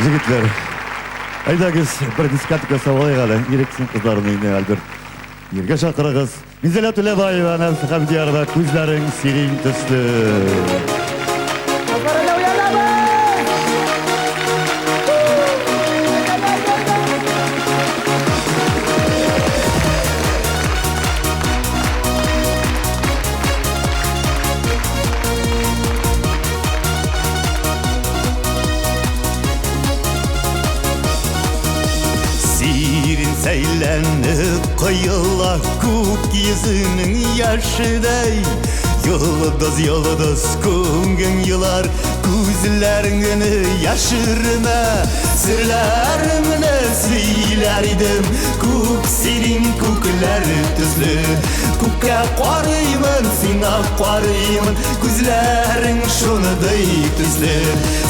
Жигитлер, айдагыз bir дискотека салайык эле. Ирексин кыздардын үйүнө Альберт. Эрге шакырыгыз. Мизелия Төлебаева, Нәфис Хабидиярова, күзләрең сирең төсле. Seylenip kıyılar kuk yüzünün yaşıday. Yıldız yıldız kungün yılar gözlerini yaşırma. Sırlarımını söylerdim kuk senin kuklar tüzlü. Kuka qarıyman, sina qarıyman, gözlerin şunuday tüzlü.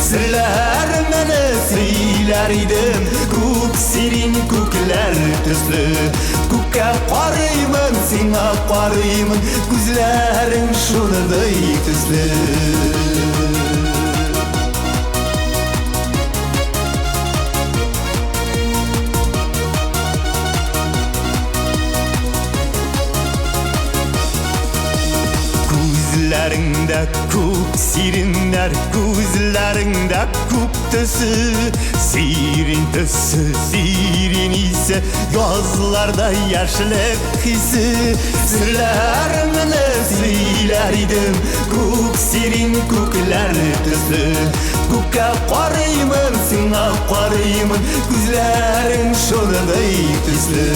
Sırlarımını söylerdim kuk senin kuklar tüzlü. Kuka qarıyman, sina qarıyman, gözlerin şunuday tüzlü. Gözlerinde kuk sirinler, gözlerinde kuk tösü. Sirin tösü, sirin ise gözlerde yaşlık hissi. Sırlarımını söylerdim kuk sirin kuklar tösü. Kuka qarıyman, sina qarıyman, gözlerin şunuday tüslü.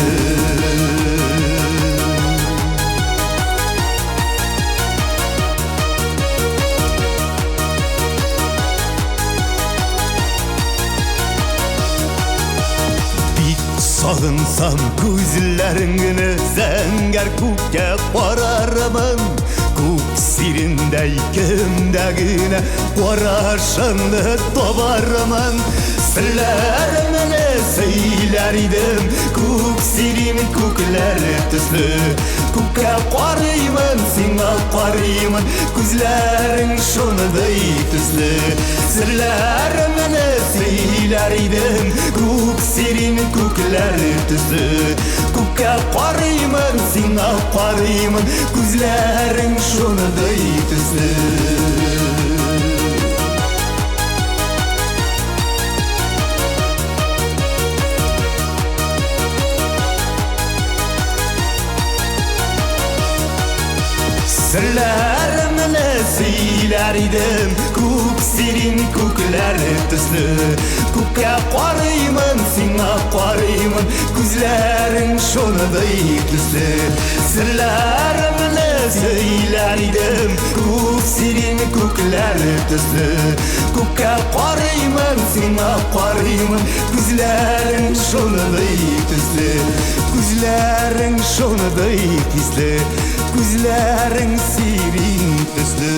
Sağınsam gözlerini zenger kuka qararman. Kuk sirindeykendigine qaraşanı tabarman. Sırlarımını söylerdim kuk sirin kuklar tüslü. Kuka qarıyman, sina qarıyman, gözlerin şunuday tüslü. Sırlarımını söylerdim kuk sirin kuklar tüslü. Kuka qarıyman, sina qarıyman, gözlerin şunuday tüslü. Sırlarımını söylerdim kuk sirin kuklar tüslü. Kuka qarıyman, sina qarıyman, gözlerin şunuday tüslü. Sırlarımını söylerdim kuk sirin kuklar tüslü. Kuka qarıyman, sina qarıyman, gözlerin şunuday tüslü. Gözlerin şunuday tüslü. Gözlerin sirin tüslü.